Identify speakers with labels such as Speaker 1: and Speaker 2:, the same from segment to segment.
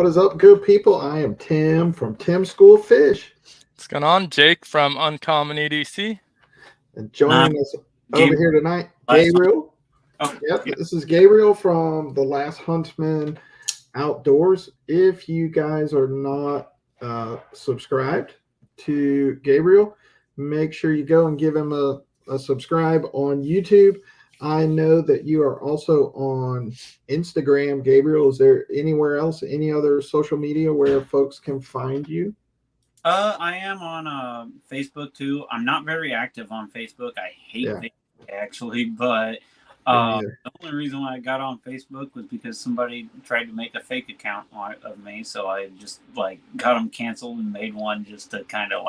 Speaker 1: What is up, good people? I am Tim from Tim School Fish.
Speaker 2: What's going on? Jake from Uncommon EDC.
Speaker 1: And joining us over here tonight, Gabriel. Yep, this is Gabriel from the Last Huntsman Outdoors. If you guys are not subscribed to Gabriel, make sure you go and give him a subscribe on YouTube. I know that you are also on Instagram, Gabriel. Is there anywhere else, any other social media where folks can find you?
Speaker 3: I am on Facebook too. I'm not very active on Facebook. I hate Facebook actually, but the only reason why I got on Facebook was because somebody tried to make a fake account of me, so I just got them canceled and made one just to kind of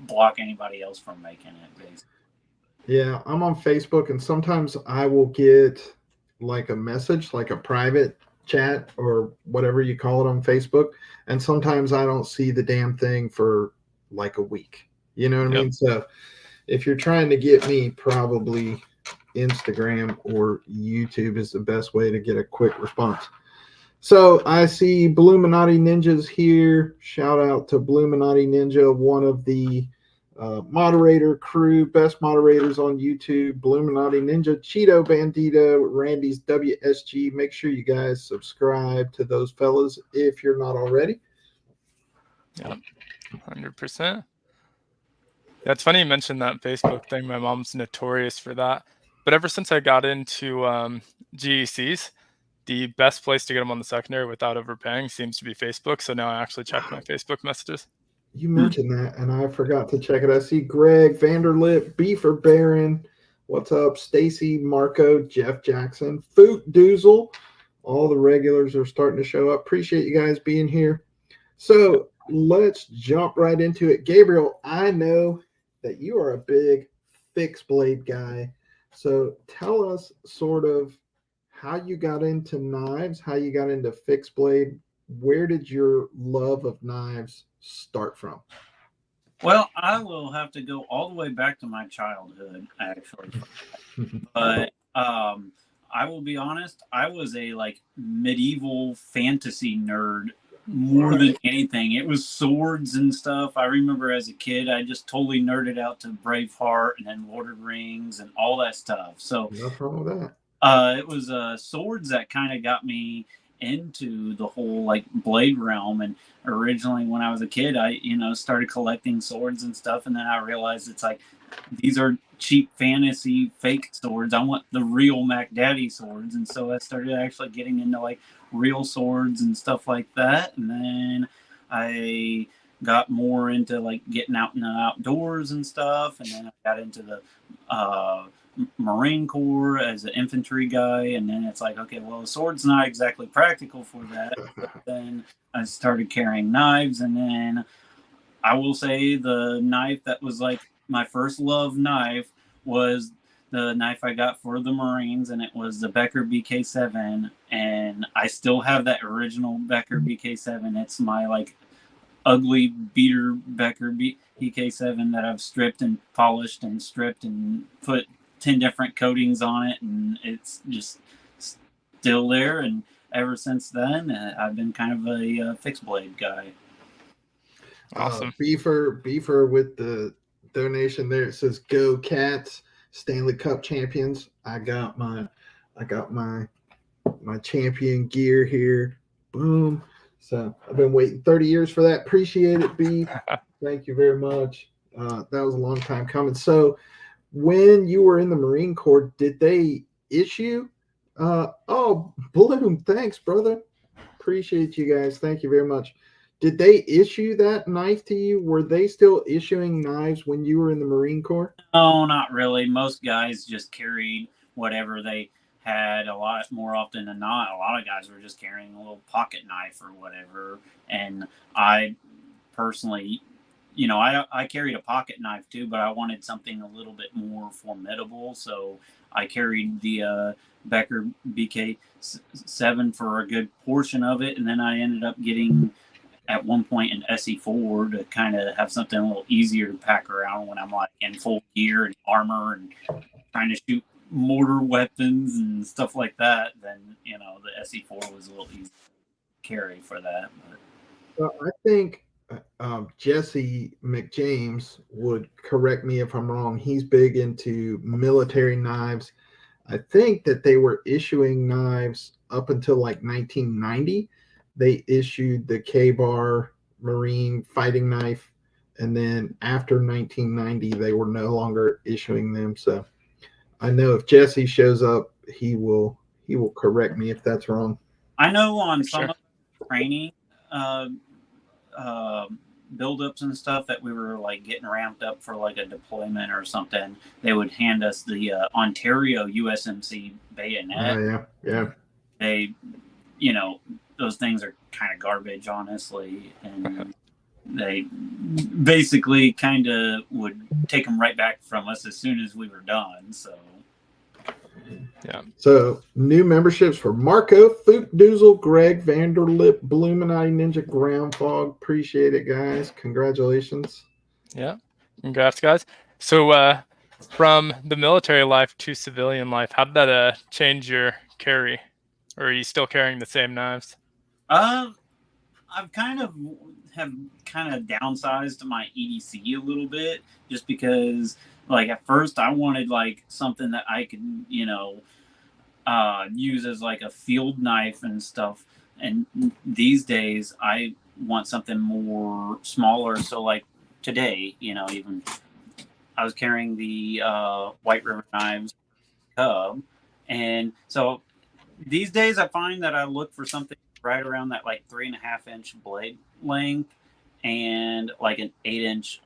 Speaker 3: block anybody else from making it, basically.
Speaker 1: Yeah, I'm on Facebook, and sometimes I will get a message, like a private chat or whatever you call it on Facebook, and sometimes I don't see the damn thing for a week. You know what I mean? So if you're trying to get me, probably Instagram or YouTube is the best way to get a quick response. So I see Bluminati Ninja's here. Shout out to Bluminati Ninja, one of the moderator crew, best moderators on YouTube. Bluminati Ninja, Cheeto Bandito, Randy's WSG. Make sure you guys subscribe to those fellas if you're not already.
Speaker 2: Yep, 100%. Yeah, it's funny you mentioned that Facebook thing. My mom's notorious for that. But ever since I got into GECs, the best place to get them on the secondary without overpaying seems to be Facebook. So now I actually check my Facebook messages.
Speaker 1: You mentioned that, and I forgot to check it. I see Greg, Vanderlip, Beefer Baron. What's up? Stacy, Marco, Jeff Jackson, Fook Doozle. All the regulars are starting to show up. Appreciate you guys being here. So let's jump right into it. Gabriel, I know that you are a big fixed blade guy. So tell us sort of how you got into knives, how you got into fixed blade. Where did your love of knives start from?
Speaker 3: Well, I will have to go all the way back to my childhood, actually. But I will be honest, I was a medieval fantasy nerd more than anything. It was swords and stuff. I remember as a kid, I just totally nerded out to Braveheart and then Lord of the Rings and all that stuff. So
Speaker 1: nothing wrong with that.
Speaker 3: It was swords that kind of got me into the whole blade realm. And originally when I was a kid, I started collecting swords and stuff, and then I realized it's these are cheap fantasy fake swords. I want the real Mac Daddy swords. And so I started actually getting into real swords and stuff like that. And then I got more into getting out in the outdoors and stuff, and then I got into the Marine Corps as an infantry guy, and then it's okay, well, the sword's not exactly practical for that. But then I started carrying knives, and then I will say the knife that was my first love knife was the knife I got for the Marines, and it was the Becker BK7, and I still have that original Becker BK7. It's my ugly beater Becker BK7 that I've stripped and polished and stripped and put 10 different coatings on it, and it's just still there. And ever since then, I've been kind of a fixed blade guy.
Speaker 2: Awesome.
Speaker 1: Beefer with the donation there. It says "Go Cats, Stanley Cup champions." I got my champion gear here. Boom. So I've been waiting 30 years for that. Appreciate it, Beef. Thank you very much. That was a long time coming. So when you were in the Marine Corps, did they issue? Oh, Bloom, thanks, brother. Appreciate you guys. Thank you very much. Did they issue that knife to you? Were they still issuing knives when you were in the Marine Corps?
Speaker 3: No, not really. Most guys just carried whatever they had. A lot more often than not, a lot of guys were just carrying a little pocket knife or whatever. And I personally, I carried a pocket knife too, but I wanted something a little bit more formidable. So I carried the Becker BK7 for a good portion of it. And then I ended up getting, at one point, an SE4 to kind of have something a little easier to pack around when I'm in full gear and armor and trying to shoot mortar weapons and stuff like that. Then, the SE4 was a little easier. carry for that. But.
Speaker 1: Well, I think Jesse McJames would correct me if I'm wrong. He's big into military knives. I think that they were issuing knives up until like 1990. They issued the K-Bar Marine fighting knife, and then after 1990, they were no longer issuing them. So I know if Jesse shows up, he will correct me if that's wrong.
Speaker 3: I know on
Speaker 2: For
Speaker 3: some
Speaker 2: sure.
Speaker 3: of the training buildups and stuff that we were like getting ramped up for like a deployment or something, they would hand us the Ontario USMC bayonet.
Speaker 1: Yeah.
Speaker 3: They, you know, those things are kind of garbage, honestly, and they basically kind of would take them right back from us as soon as we were done. So.
Speaker 2: Yeah.
Speaker 1: So new memberships for Marco, Fook Doozle, Greg, Vanderlip, Bluminati Ninja, Ground Fog. Appreciate it, guys. Congratulations.
Speaker 2: Yeah. Congrats, guys. So from the military life to civilian life, how did that change your carry? Or are you still carrying the same knives?
Speaker 3: I've kind of downsized my EDC a little bit, just because like at first I wanted like something that I could, you know, use as like a field knife and stuff. And these days I want something more smaller. So like today, you know, even I was carrying the White River Knives Cub. And so these days I find that I look for something right around that like 3.5-inch blade length and like an 8-inch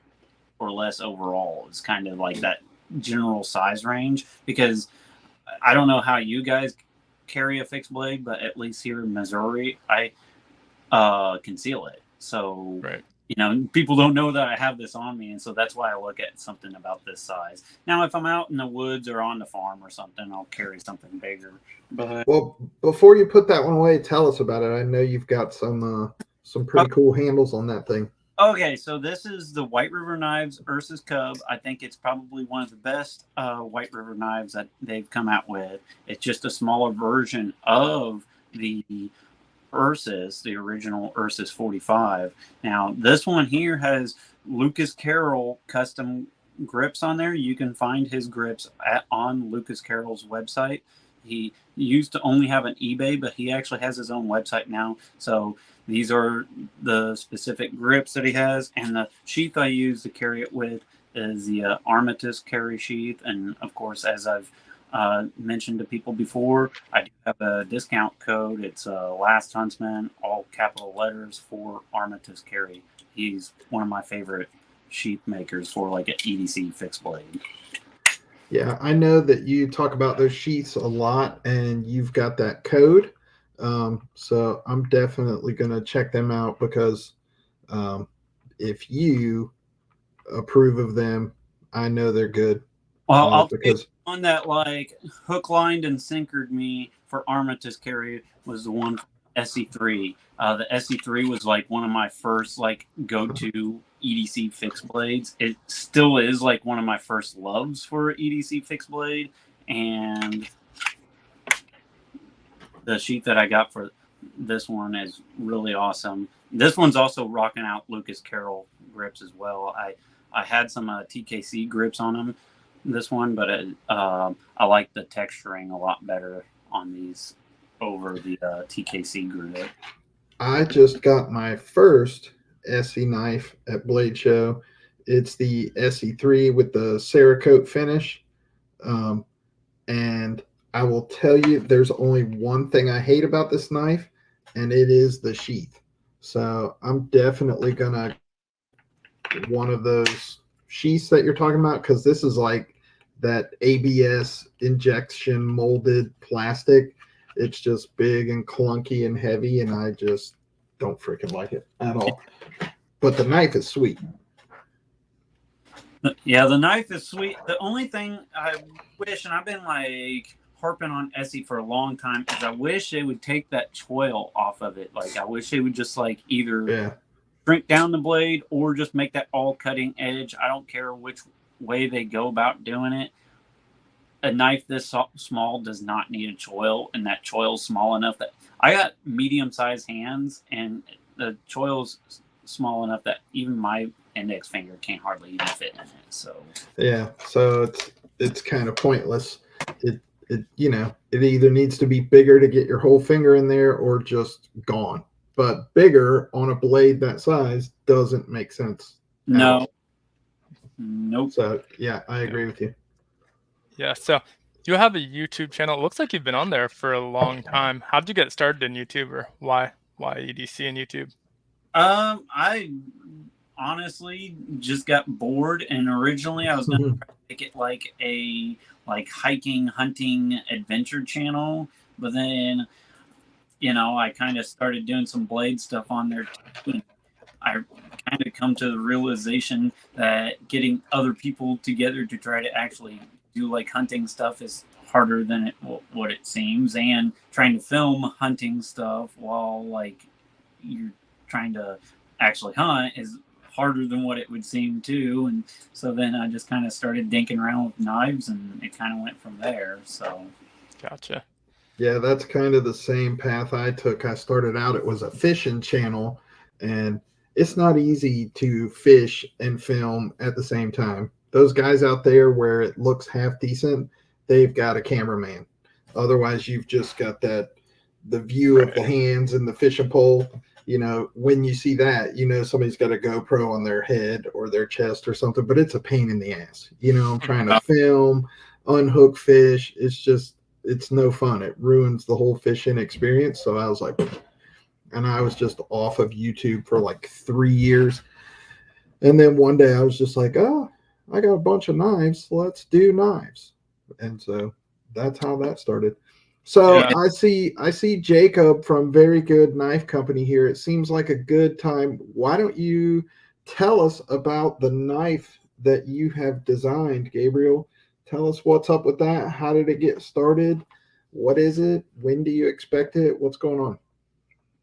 Speaker 3: or less overall is kind of like that general size range, because I don't know how you guys carry a fixed blade, but at least here in Missouri, I conceal it. So,
Speaker 2: right.
Speaker 3: You know, people don't know that I have this on me. And so that's why I look at something about this size. Now, if I'm out in the woods or on the farm or something, I'll carry something bigger. But
Speaker 1: well, before you put that one away, tell us about it. I know you've got some pretty cool handles on that thing.
Speaker 3: Okay, so this is the White River Knives Ursus Cub. I think it's probably one of the best White River knives that they've come out with. It's just a smaller version of the Ursus, the original Ursus 45. Now, this one here has Lucas Carroll custom grips on there. You can find his grips on Lucas Carroll's website. He used to only have an eBay, but he actually has his own website now. So these are the specific grips that he has. And the sheath I use to carry it with is the Armitage carry sheath. And of course, as I've mentioned to people before, I do have a discount code. It's Last Huntsman, all capital letters, for Armitage carry. He's one of my favorite sheath makers for like an EDC fixed blade.
Speaker 1: Yeah, I know that you talk about those sheaths a lot, and you've got that code. So I'm definitely going to check them out, because if you approve of them, I know they're good.
Speaker 3: Well, I'll because one that like hook lined and sinkered me for Armitage carry was the one SE3. The SE3 was like one of my first like go-to EDC fixed blades. It still is like one of my first loves for EDC fixed blade, and the sheet that I got for this one is really awesome. This one's also rocking out Lucas Carroll grips as well. I had some TKC grips on them, this one, but I like the texturing a lot better on these over the TKC grip.
Speaker 1: I just got my first SE knife at Blade Show. It's the SE3 with the Cerakote finish. And I will tell you, there's only one thing I hate about this knife, and it is the sheath. So I'm definitely going to one of those sheaths that you're talking about, because this is like that ABS injection molded plastic. It's just big and clunky and heavy, and I just don't freaking like it at all. But the knife is sweet.
Speaker 3: Yeah, the knife is sweet. The only thing I wish, and I've been like harping on Essie for a long time, is I wish they would take that choil off of it. Like I wish they would just like either shrink down the blade or just make that all cutting edge. I don't care which way they go about doing it. a knife this small does not need a choil, and that choil's small enough that I got medium-sized hands, and the choil's small enough that even my index finger can't hardly even fit in it. So
Speaker 1: yeah, so it's kind of pointless. It you know, it either needs to be bigger to get your whole finger in there or just gone. But bigger on a blade that size doesn't make sense.
Speaker 3: no, nope.
Speaker 1: So yeah, I agree with you.
Speaker 2: Yeah. So you have a YouTube channel. It looks like you've been on there for a long time. How did you get started in YouTube, or why EDC and YouTube?
Speaker 3: I honestly just got bored, and originally I was gonna make it like a hiking, hunting, adventure channel, but then I kind of started doing some blade stuff on there too, and I kind of come to the realization that getting other people together to try to actually do like hunting stuff is harder than what it seems, and trying to film hunting stuff while like you're trying to actually hunt is harder than what it would seem too. And so then I just kind of started dinking around with knives, and it kind of went from there. So
Speaker 2: gotcha.
Speaker 1: Yeah, that's kind of the same path I took. I started out, it was a fishing channel, and it's not easy to fish and film at the same time. Those guys out there where it looks half decent, they've got a cameraman. Otherwise, you've just got the view of the hands and the fishing pole. When you see that, somebody's got a GoPro on their head or their chest or something, but it's a pain in the ass. I'm trying to film, unhook fish. It's no fun. It ruins the whole fishing experience. So I was like, and I was just off of YouTube for like 3 years. And then one day I was just like, oh, I got a bunch of knives. Let's do knives. And so that's how that started. So yeah. I see Jacob from Very Good Knife Company here. It seems like a good time. Why don't you tell us about the knife that you have designed, Gabriel? Tell us what's up with that. How did it get started? What is it? When do you expect it? What's going on?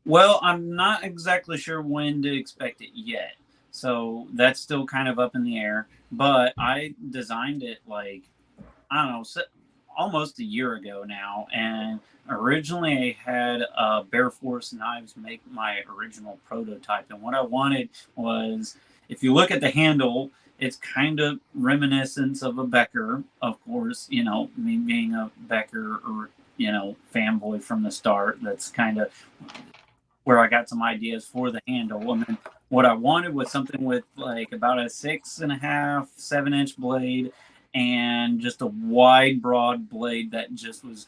Speaker 3: Well, I'm not exactly sure when to expect it yet. So that's still kind of up in the air. But I designed it like, I don't know, almost a year ago now. And originally I had Bear Force Knives make my original prototype. And what I wanted was, if you look at the handle, it's kind of reminiscent of a Becker, of course, me being a Becker or, fanboy from the start. That's kind of where I got some ideas for the handle. And then what I wanted was something with like about a 6.5, 7-inch blade and just a wide, broad blade that just was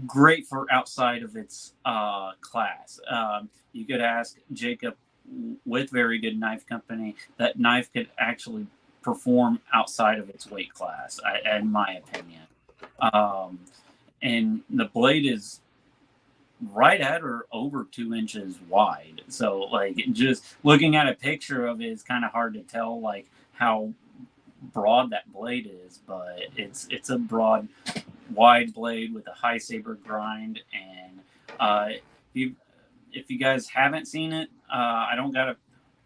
Speaker 3: great for outside of its class. You could ask Jacob with Very Good Knife Company, that knife could actually perform outside of its weight class, in my opinion. And the blade is right at or over 2 inches wide. So like just looking at a picture of it is kind of hard to tell like how broad that blade is, but it's a broad, wide blade with a high saber grind. And if you guys haven't seen it, I don't got a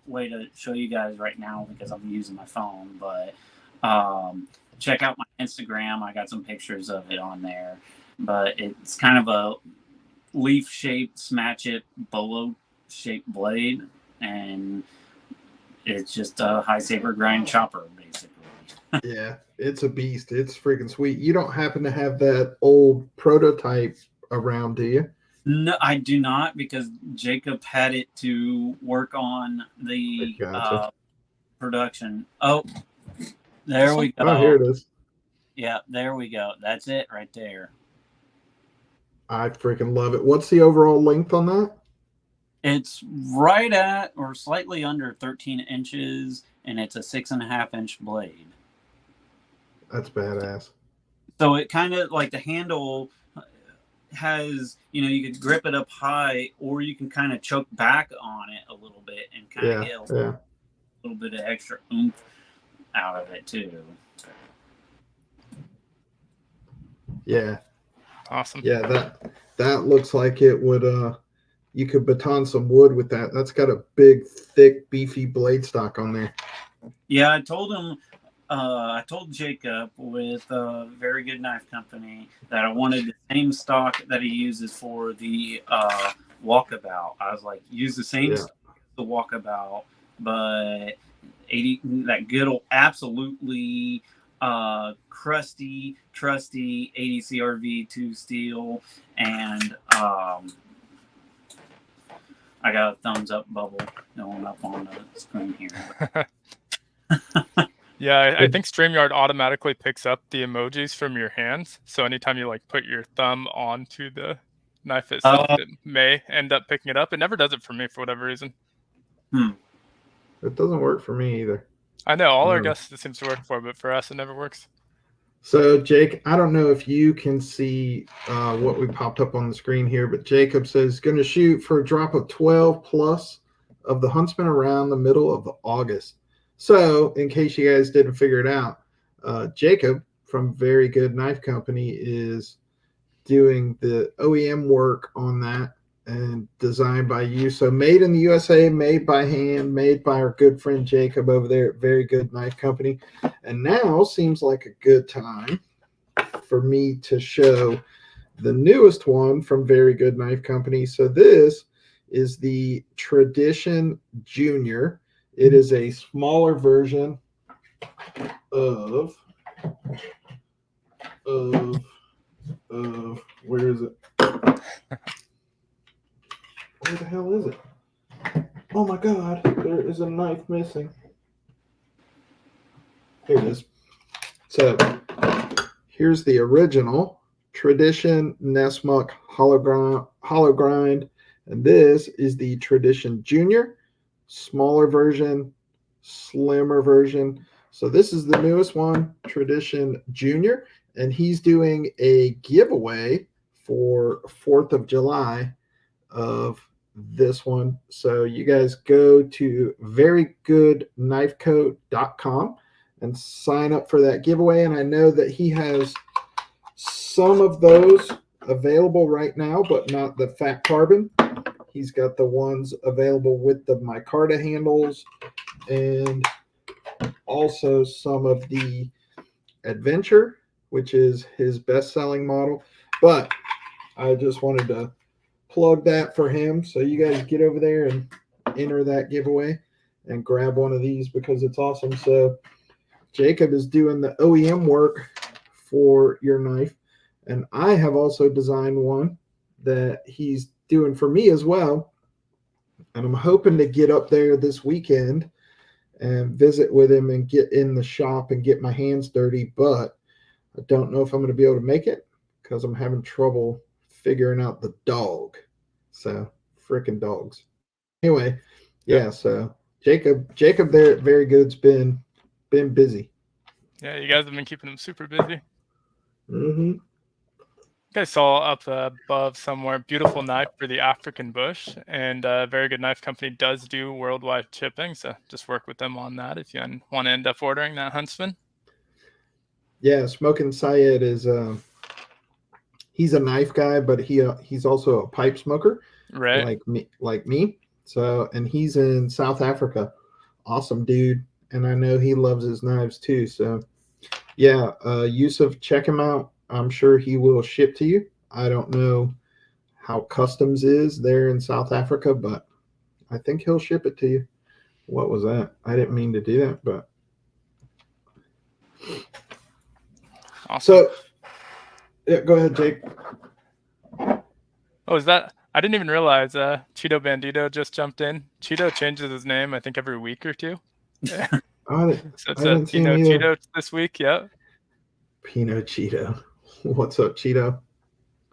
Speaker 3: way to show you guys right now because I'm using my phone, but check out my Instagram. I got some pictures of it on there, but it's kind of a leaf shaped, smash it bolo shaped blade, and it's just a high saber grind chopper basically.
Speaker 1: Yeah, it's a beast. It's freaking sweet. You don't happen to have that old prototype around, do you?
Speaker 3: No, I do not, because Jacob had it to work on the production. Oh, there we go.
Speaker 1: Oh, here it is.
Speaker 3: Yeah, there we go. That's it right there.
Speaker 1: I freaking love it. What's the overall length on that?
Speaker 3: It's right at or slightly under 13 inches, and it's a 6.5-inch blade.
Speaker 1: That's badass.
Speaker 3: So it kind of like the handle has, you could grip it up high, or you can kind of choke back on it a little bit and kind of get a little bit of extra oomph out of it too.
Speaker 1: Yeah.
Speaker 2: Awesome.
Speaker 1: Yeah, that looks like it would you could baton some wood with that. That's got a big, thick, beefy blade stock on there.
Speaker 3: Yeah, I told him I told Jacob with a very good knife company that I wanted the same stock that he uses for the walkabout. I was like, use the same stock as the walkabout, but 80 that good old absolutely crusty, trusty 80 CRV2 steel, and I got a thumbs up bubble going up on the screen here.
Speaker 2: Yeah, I think StreamYard automatically picks up the emojis from your hands. So anytime you like put your thumb onto the knife itself, it may end up picking it up. It never does it for me for whatever reason.
Speaker 1: It doesn't work for me either.
Speaker 2: I know all our guests it seems to work for, but for us it never works.
Speaker 1: So Jake, I don't know if you can see what we popped up on the screen here, but Jacob says going to shoot for a drop of 12 plus of the Huntsman around the middle of August. So in case you guys didn't figure it out, Jacob from Very Good Knife Company is doing the OEM work on that and designed by you. So made in the USA, made by hand, made by our good friend Jacob over there at Very Good Knife Company. And now seems like a good time for me to show the newest one from Very Good Knife Company. So this is the Tradition Junior. It is a smaller version of where is it? Where the hell is it? Oh my God, there is a knife missing. Here it is. So here's the original Tradition Nessmuck hollow grind, and this is the Tradition Junior, smaller version, slimmer version. So this is the newest one, Tradition Junior, and he's doing a giveaway for 4th of July of this one. So you guys go to verygoodknifeco.com and sign up for that giveaway. And I know that he has some of those available right now, but not the fat carbon. He's got the ones available with the micarta handles and also some of the Adventure, which is his best-selling model. But I just wanted to plug that for him. So you guys get over there and enter that giveaway and grab one of these because it's awesome. So Jacob is doing the OEM work for your knife. And I have also designed one that he's doing for me as well. And I'm hoping to get up there this weekend and visit with him and get in the shop and get my hands dirty. But I don't know if I'm going to be able to make it because I'm having trouble figuring out the dog. So freaking dogs. Anyway, yeah. So Jacob there at Very Good's been busy.
Speaker 2: Yeah, you guys have been keeping him super busy.
Speaker 1: Mm-hmm.
Speaker 2: You guys saw up above somewhere, beautiful knife for the African bush, and Very Good Knife Company does do worldwide shipping, so just work with them on that if you want to end up ordering that Huntsman. Yeah,
Speaker 1: Smoking Syed is he's a knife guy, but he's also a pipe smoker,
Speaker 2: right?
Speaker 1: Like me. So, and he's in South Africa. Awesome dude, and I know he loves his knives too. So, yeah, Yusuf, check him out. I'm sure he will ship to you. I don't know how customs is there in South Africa, but I think he'll ship it to you. What was that? I didn't mean to do that, but
Speaker 2: awesome.
Speaker 1: So yeah, go ahead, Jake.
Speaker 2: Oh, is that? I didn't even realize Cheeto Bandito just jumped in. Cheeto changes his name, I think, every week or two. Yeah. So it's a Pinot Cheeto this week. Yep.
Speaker 1: Pinot Cheeto. What's up, Cheeto?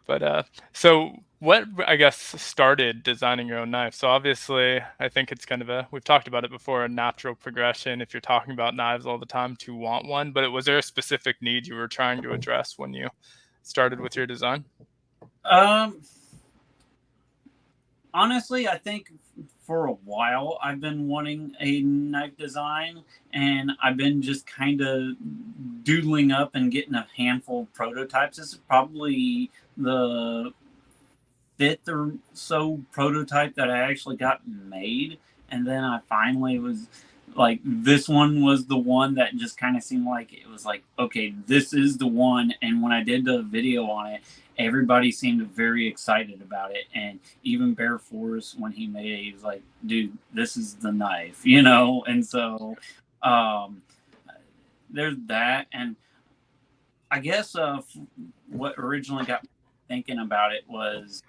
Speaker 2: But so what, I guess, started designing your own knife? So obviously, I think it's kind of we've talked about it before, a natural progression if you're talking about knives all the time to want one. But was there a specific need you were trying to address when you started with your design?
Speaker 3: Honestly, I think for a while I've been wanting a knife design, and I've been just kind of doodling up and getting a handful of prototypes. This is probably the 5th or so prototype that I actually got made, and then I finally was like this one was the one that just kind of seemed like it was like, okay, this is the one. And when I did the video on it, everybody seemed very excited about it. And even Bear Force, when he made it, he was like, dude, this is the knife, you know? And so there's that. And I guess what originally got me thinking about it was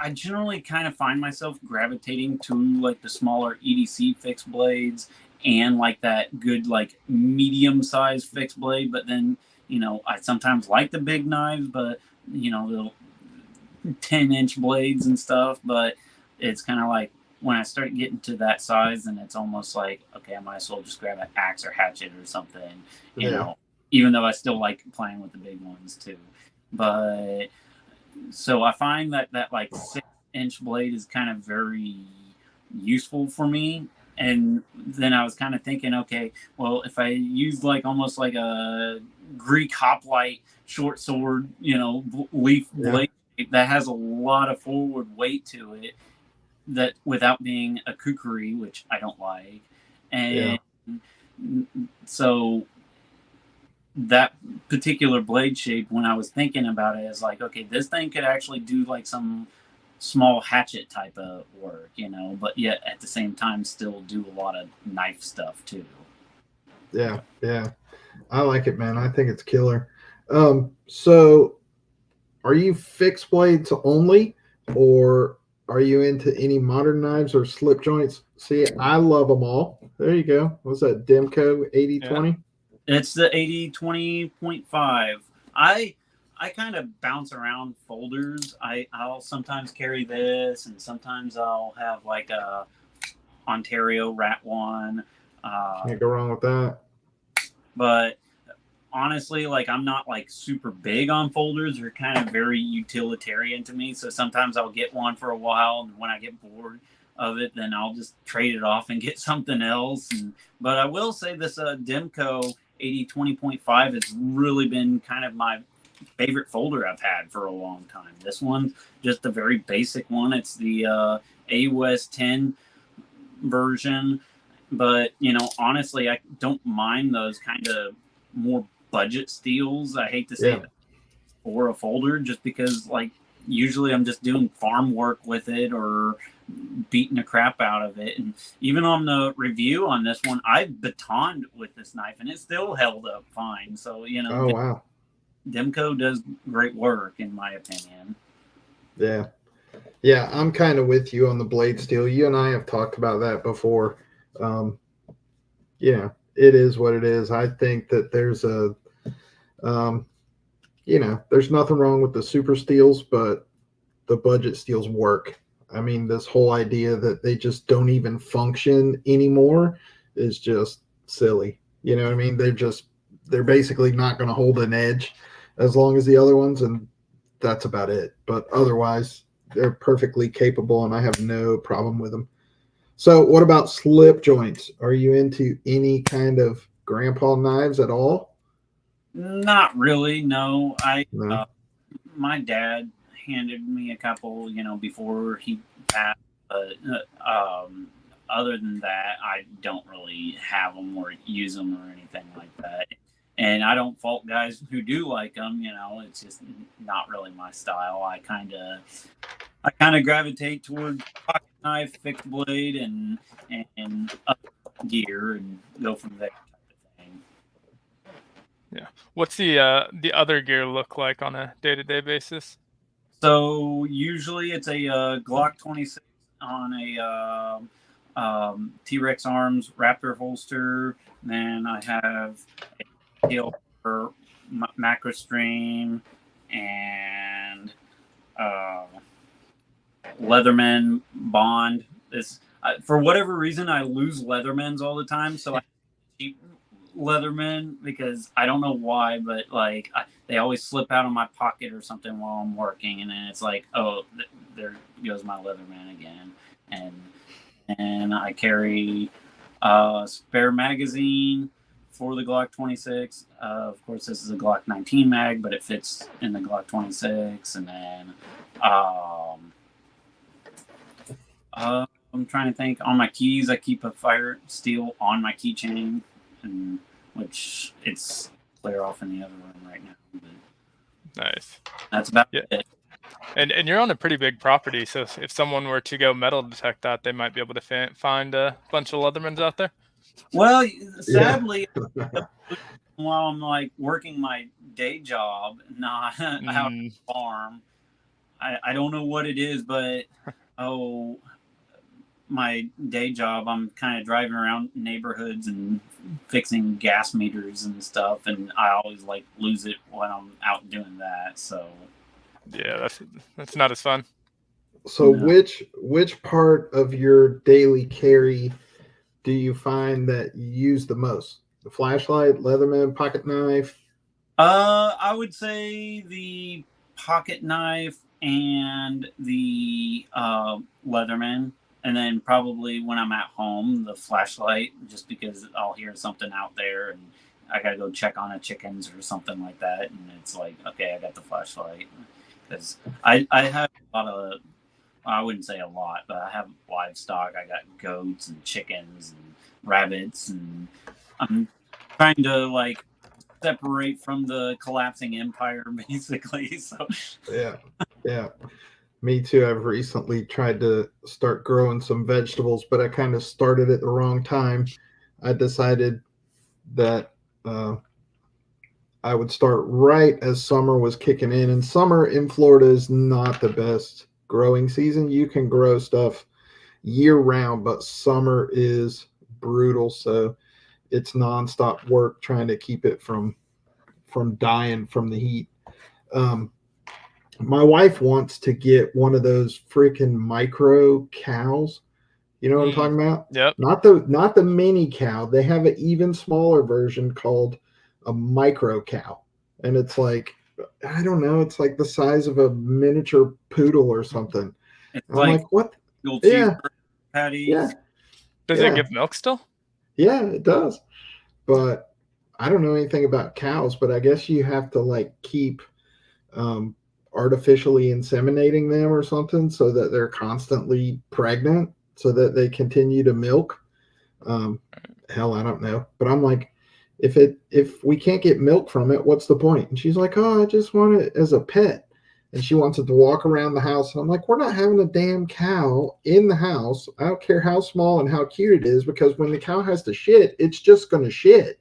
Speaker 3: I generally kind of find myself gravitating to like the smaller EDC fixed blades and like that good like medium sized fixed blade. But then, you know, I sometimes like the big knives, but you know, the 10-inch blades and stuff. But it's kind of like when I start getting to that size, then it's almost like, okay, I might as well just grab an axe or hatchet or something, you know, even though I still like playing with the big ones too. But so I find that like 6-inch blade is kind of very useful for me. And then I was kind of thinking, okay, well, if I use like almost like a Greek hoplite short sword, you know, leaf blade that has a lot of forward weight to it, that without being a kukri, which I don't like. And so that particular blade shape, when I was thinking about it, is like, okay, this thing could actually do like some small hatchet type of work, you know, but yet at the same time still do a lot of knife stuff too.
Speaker 1: Yeah, I like it, man. I think it's killer. So are you fixed blades only, or are you into any modern knives or slip joints? See, I love them all. There you go. What's that, Demco 8020?
Speaker 3: It's the 80-20.5. I kind of bounce around folders. I'll sometimes carry this, and sometimes I'll have like a Ontario Rat one.
Speaker 1: Can't go wrong with that.
Speaker 3: But honestly, like I'm not like super big on folders. They're kind of very utilitarian to me. So sometimes I'll get one for a while, and when I get bored of it, then I'll just trade it off and get something else. But I will say this Demco 80-20.5 has really been kind of my favorite folder I've had for a long time. This one's just a very basic one. It's the AUS 10 version. But, you know, honestly, I don't mind those kind of more budget steels. I hate to say that for a folder, just because, like, usually I'm just doing farm work with it or beating the crap out of it. And even on the review on this one, I batoned with this knife and it still held up fine. So, you know,
Speaker 1: wow.
Speaker 3: Demco does great work, in my opinion.
Speaker 1: Yeah, I'm kind of with you on the blade steel. You and I have talked about that before. Yeah, it is what it is. I think that there's a, you know, there's nothing wrong with the super steels, but the budget steels work. I mean, this whole idea that they just don't even function anymore is just silly. You know what I mean? They're basically not going to hold an edge as long as the other ones, and that's about it. But otherwise, they're perfectly capable, and I have no problem with them. So what about slip joints? Are you into any kind of grandpa knives at all?
Speaker 3: Not really, no.
Speaker 1: No.
Speaker 3: My dad handed me a couple, you know, before he passed. But other than that, I don't really have them or use them or anything like that. And I don't fault guys who do like them. You know, it's just not really my style. I kind of gravitate towards pocket knife, fixed blade, and gear, and go from there.
Speaker 2: Yeah. What's the other gear look like on a day-to-day basis?
Speaker 3: So usually it's a Glock 26 on a T-Rex Arms Raptor holster. Then I have a KPL macro stream and Leatherman Bond. This for whatever reason I lose Leathermans all the time, so I keep Leatherman because I don't know why, but like they always slip out of my pocket or something while I'm working, and then it's like, oh, there goes my Leatherman again. And I carry a spare magazine for the Glock 26. Of course, this is a Glock 19 mag, but it fits in the Glock 26. And then I'm trying to think. On my keys, I keep a fire steel on my keychain, and which it's clear off in the other room right now. But
Speaker 2: Nice.
Speaker 3: that's about
Speaker 2: Yeah.
Speaker 3: it.
Speaker 2: And you're on a pretty big property, so if someone were to go metal detect that, they might be able to find a bunch of Leathermans out there.
Speaker 3: Well, sadly, while I'm like working my day job, not out on the farm, I don't know what it is, but my day job, I'm kind of driving around neighborhoods and fixing gas meters and stuff, and I always like lose it when I'm out doing that. So
Speaker 2: yeah, that's not as fun.
Speaker 1: So which part of your daily carry do you find that you use the most? The flashlight, Leatherman, pocket knife?
Speaker 3: I would say the pocket knife and the Leatherman, and then probably when I'm at home, the flashlight, just because I'll hear something out there and I gotta go check on a chickens or something like that, and it's like, okay, I got the flashlight, because I have a lot of, I wouldn't say a lot, but I have livestock. I got goats and chickens and rabbits, and I'm trying to like separate from the collapsing empire, basically. So
Speaker 1: yeah, me too. I've recently tried to start growing some vegetables, but I kind of started at the wrong time. I decided that I would start right as summer was kicking in, and summer in Florida is not the best growing season. You can grow stuff year round, but summer is brutal, so it's nonstop work trying to keep it from dying from the heat. My wife wants to get one of those freaking micro cows. You know what I'm talking about?
Speaker 2: Yep.
Speaker 1: Not the mini cow. They have an even smaller version called a micro cow, and it's like, I don't know, it's like the size of a miniature poodle or something.
Speaker 3: it's
Speaker 1: I'm like, what?
Speaker 3: yeah. Patties.
Speaker 1: Yeah.
Speaker 2: Does it give milk still?
Speaker 1: Yeah, it does. But I don't know anything about cows, but I guess you have to like keep artificially inseminating them or something so that they're constantly pregnant so that they continue to milk. Hell, I don't know. But I'm like, if we can't get milk from it, what's the point? And she's like, oh, I just want it as a pet. And she wants it to walk around the house. And I'm like, we're not having a damn cow in the house. I don't care how small and how cute it is, because when the cow has to shit, it's just going to shit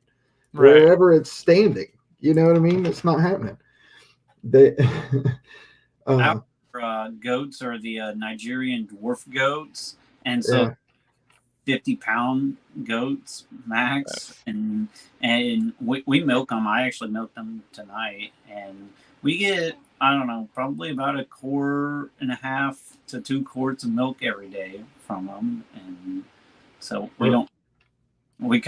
Speaker 1: wherever it's standing. You know what I mean? It's not happening. They
Speaker 3: goats are the Nigerian dwarf goats. And so 50-pound goats max, and we milk them. I actually milked them tonight, and we get, I don't know, probably about 1.5 to 2 quarts of milk every day from them. And so we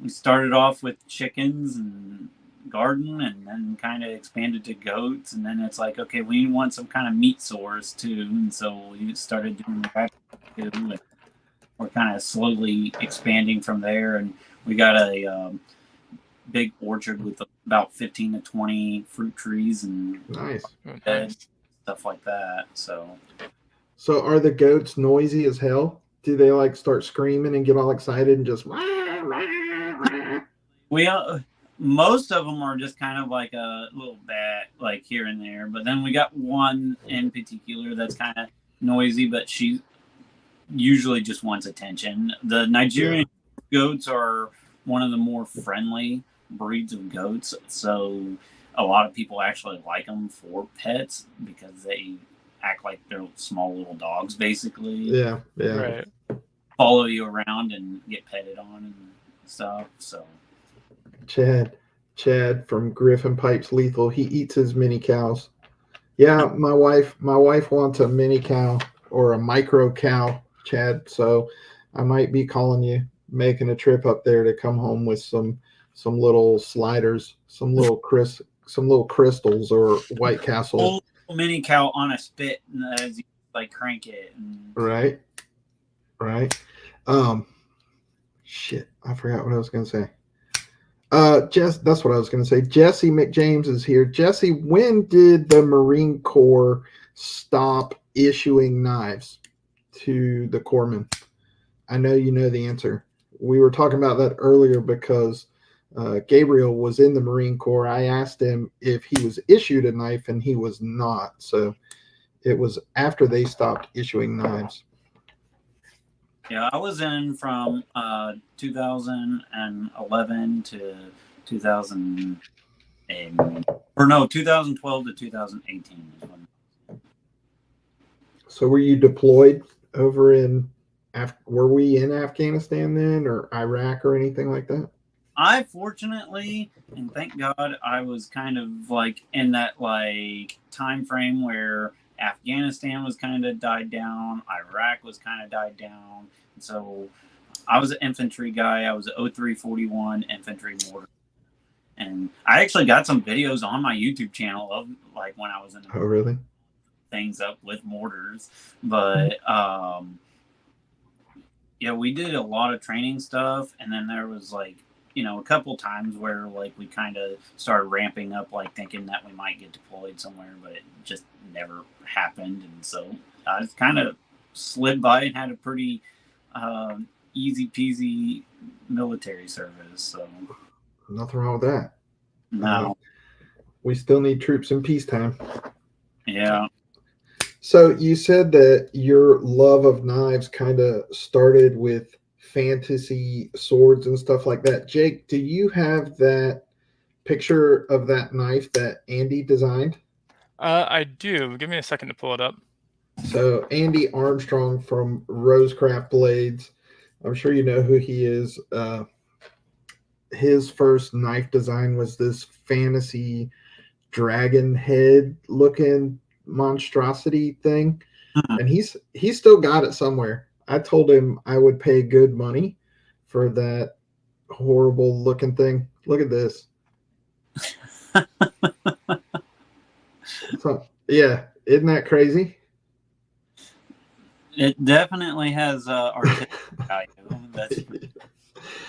Speaker 3: started off with chickens and garden, and then kind of expanded to goats, and then it's like, okay, we want some kind of meat source too, and so we started doing that too, and we're kind of slowly expanding from there. And we got a big orchard with about 15 to 20 fruit trees and stuff like that. So
Speaker 1: are the goats noisy as hell? Do they like start screaming and get all excited and just
Speaker 3: most of them are just kind of like a little bat, like here and there, but then we got one in particular that's kind of noisy, but she usually just wants attention. The Nigerian goats are one of the more friendly breeds of goats, so a lot of people actually like them for pets because they act like they're small little dogs, basically.
Speaker 2: Right.
Speaker 3: Follow you around and get petted on and stuff. So
Speaker 1: Chad from Griffin Pipes Lethal, he eats his mini cows. Yeah, my wife wants a mini cow or a micro cow, Chad. So I might be calling you, making a trip up there to come home with some little sliders, some little crystals or White Castle.
Speaker 3: Mini cow on a spit as you like crank it.
Speaker 1: Right. Shit, I forgot what I was gonna say. That's what I was gonna say. Jesse McJames is here. Jesse, when did the Marine Corps stop issuing knives? to the corpsman? I know you know the answer. We were talking about that earlier because Gabriel was in the Marine Corps. I asked him if he was issued a knife, and he was not. So it was after they stopped issuing knives.
Speaker 3: Yeah, I was in from 2011 to 2012 to 2018.
Speaker 1: So were you deployed over in were we in Afghanistan then, or Iraq or anything like that?
Speaker 3: I fortunately, and thank God, I was kind of like in that like time frame where Afghanistan was kind of died down, Iraq was kind of died down. So I was an infantry guy. I was an 0341 infantry mortar. And I actually got some videos on my YouTube channel of like when I was in the
Speaker 1: really?
Speaker 3: Things up with mortars. But yeah, we did a lot of training stuff, and then there was like, a couple times where like we kind of started ramping up, like thinking that we might get deployed somewhere, but it just never happened. And so I just kind of slid by and had a pretty easy peasy military service. So
Speaker 1: nothing wrong with that.
Speaker 3: No.
Speaker 1: We still need troops in peacetime.
Speaker 3: Yeah.
Speaker 1: So you said that your love of knives kind of started with fantasy swords and stuff like that. Jake, do you have that picture of that knife that Andy designed?
Speaker 2: I do. Give me a second to pull it up.
Speaker 1: So Andy Armstrong from ROSECRAFT Blades. I'm sure you know who he is. His first knife design was this fantasy dragon head looking monstrosity thing. And he's still got it somewhere. I told him I would pay good money for that horrible looking thing. Look at this. So, yeah, isn't that crazy?
Speaker 3: It definitely has artistic value. That's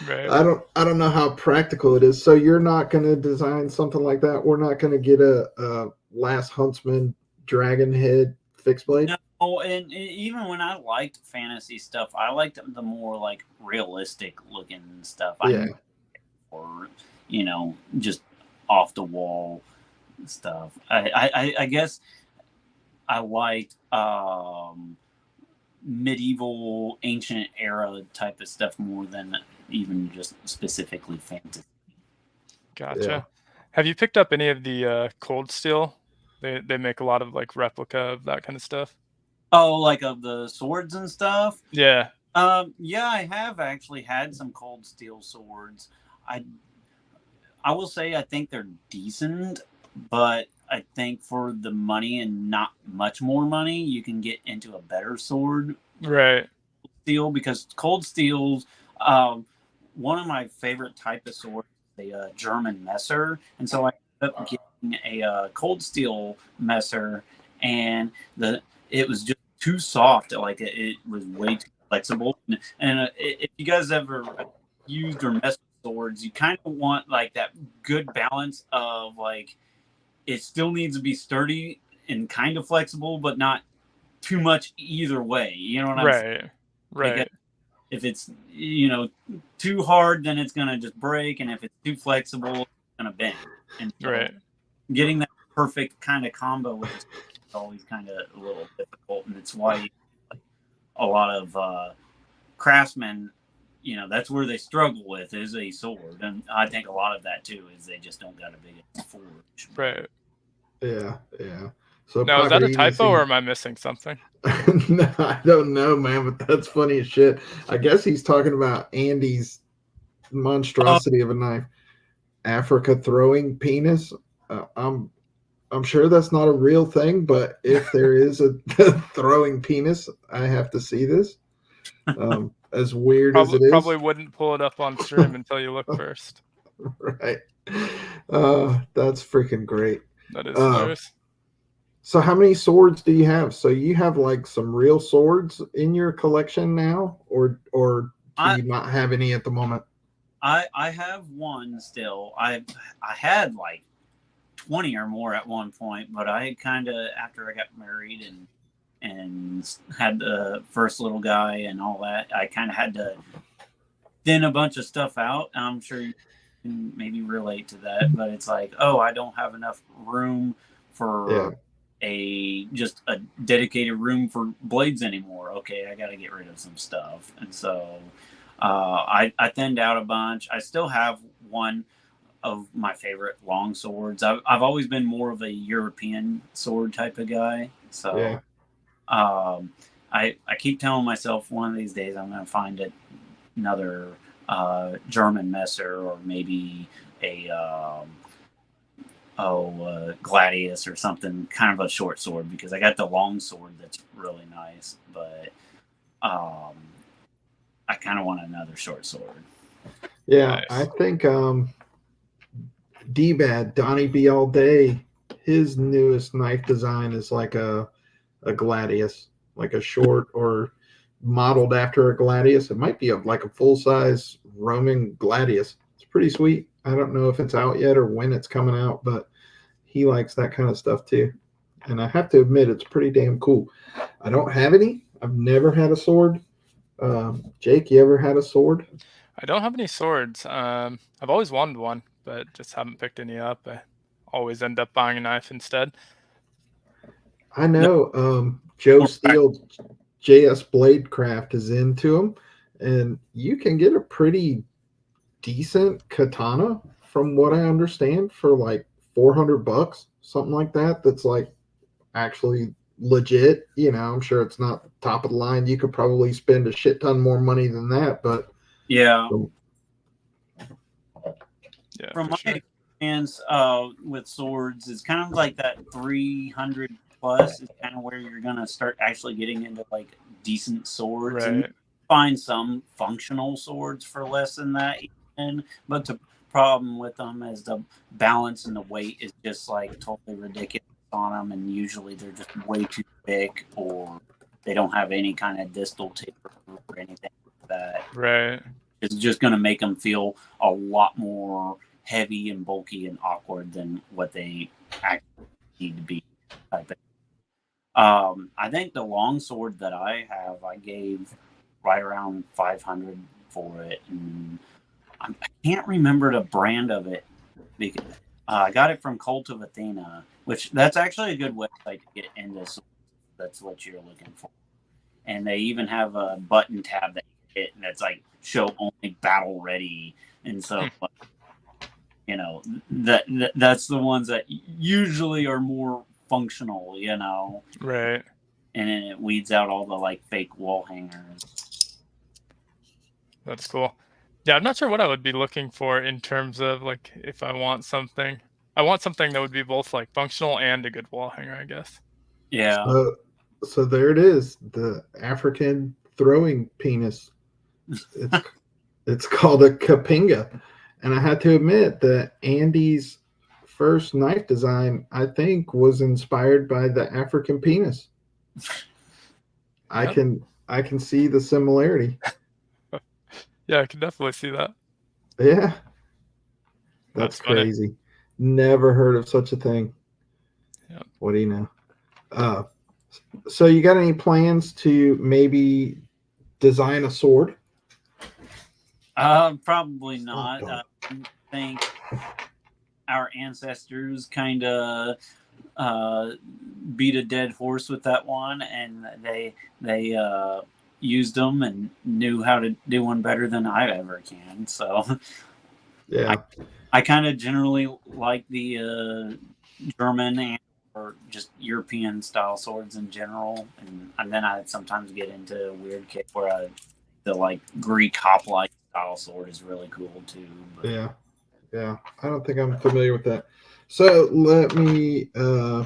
Speaker 2: right.
Speaker 1: I don't know how practical it is. So you're not going to design something like that? We're not going to get a last Huntsman dragon head fixed blade?
Speaker 3: No, and even when I liked fantasy stuff, I liked the more like realistic looking stuff.
Speaker 1: Yeah.
Speaker 3: Or just off the wall stuff. I guess I liked medieval, ancient era type of stuff more than even just specifically fantasy.
Speaker 2: Gotcha.
Speaker 1: Yeah.
Speaker 2: Have you picked up any of the cold steel? They make a lot of like replica of that kind of stuff.
Speaker 3: Oh, like of the swords and stuff?
Speaker 2: Yeah.
Speaker 3: Yeah, I have actually had some cold steel swords. I will say I think they're decent, but I think for the money and not much more money, you can get into a better sword.
Speaker 2: Right.
Speaker 3: Steel, because cold steel's one of my favorite type of swords, the German Messer, and so I ended up getting a cold steel Messer, and it was just too soft. Like it was way too flexible. And if you guys ever used or messed with swords, you kind of want like that good balance of like it still needs to be sturdy and kind of flexible, but not too much either way. You know what I'm saying?
Speaker 2: Right.
Speaker 3: Like if it's too hard, then it's gonna just break, and if it's too flexible, it's gonna bend. And so getting that perfect kind of combo with it is always kind of a little difficult, and it's why a lot of craftsmen, that's where they struggle with is a sword, and I think a lot of that too is they just don't got a big forge.
Speaker 2: Right.
Speaker 1: Yeah. So
Speaker 2: now, is that a typo or am I missing something?
Speaker 1: No, I don't know, man, but that's funny as shit. I guess he's talking about Andy's monstrosity of a knife. Africa throwing penis. I'm sure that's not a real thing, but if there is a throwing penis, I have to see this. As weird as it is.
Speaker 2: Probably wouldn't pull it up on stream until you look first.
Speaker 1: Right. That's freaking great.
Speaker 2: That is hilarious.
Speaker 1: So how many swords do you have? So you have like some real swords in your collection now, or do you not have any at the moment?
Speaker 3: I have one still. I had like 20 or more at one point, but I kind of, after I got married and and had the first little guy and all that, I kind of had to thin a bunch of stuff out. I'm sure you can maybe relate to that, but it's like, oh, I don't have enough room for just a dedicated room for blades anymore. Okay, I got to get rid of some stuff. And so I thinned out a bunch. I still have one of my favorite long swords. I've always been more of a European sword type of guy. So I keep telling myself one of these days I'm going to find another German messer, or maybe a gladius or something, kind of a short sword, because I got the long sword that's really nice, but I kind of want another short sword.
Speaker 1: Yeah, nice. I think D-Bad, Donnie B all day, his newest knife design is like a gladius, like a short or modeled after a gladius. It might be like a full-size Roman gladius. It's pretty sweet. I don't know if it's out yet or when it's coming out, but he likes that kind of stuff too. And I have to admit, it's pretty damn cool. I don't have any. I've never had a sword. Jake, you ever had a sword?
Speaker 2: I don't have any swords. I've always wanted one, but just haven't picked any up. I always end up buying a knife instead.
Speaker 1: I know Joe Steele, JS Bladecraft, is into them, and you can get a pretty decent katana, from what I understand, for like $400, something like that. That's like actually legit. You know, I'm sure it's not top of the line. You could probably spend a shit ton more money than that, but
Speaker 3: yeah.
Speaker 2: Yeah,
Speaker 3: from my experience with swords, it's kind of like that 300 plus is kind of where you're gonna start actually getting into like decent swords,
Speaker 2: right.
Speaker 3: And you find some functional swords for less than that. But the problem with them is the balance and the weight is just like totally ridiculous on them, and usually they're just way too thick, or they don't have any kind of distal taper or anything like that.
Speaker 2: Right.
Speaker 3: It's just going to make them feel a lot more heavy and bulky and awkward than what they actually need to be. I think the long sword that I have, I gave right around $500 for it, and I can't remember the brand of it because I got it from Cult of Athena, which that's actually a good website to get into. That's what you're looking for, and they even have a button tab that you hit, and it's like show only battle ready, and so you know that's the ones that usually are more functional, you know,
Speaker 2: right,
Speaker 3: and then it weeds out all the like fake wall hangers.
Speaker 2: That's cool. Yeah, I'm not sure what I would be looking for in terms of like if I want something. I want something that would be both like functional and a good wall hanger, I guess.
Speaker 3: Yeah.
Speaker 1: So there it is, the African throwing penis. It's called a Kapinga, and I had to admit that Andy's first knife design, I think, was inspired by the African penis. Yep. I can see the similarity.
Speaker 2: Yeah, I can definitely see that.
Speaker 1: Yeah. That's crazy. Funny. Never heard of such a thing.
Speaker 2: Yep.
Speaker 1: What do you know? So you got any plans to maybe design a sword?
Speaker 3: Probably not. I think our ancestors kind of beat a dead horse with that one, and they used them and knew how to do one better than I ever can. So
Speaker 1: yeah,
Speaker 3: I kind of generally like the German or just European style swords in general, and then I sometimes get into a weird kick where the like Greek hoplite style sword is really cool too. But.
Speaker 1: Yeah, I don't think I'm familiar with that. So let me so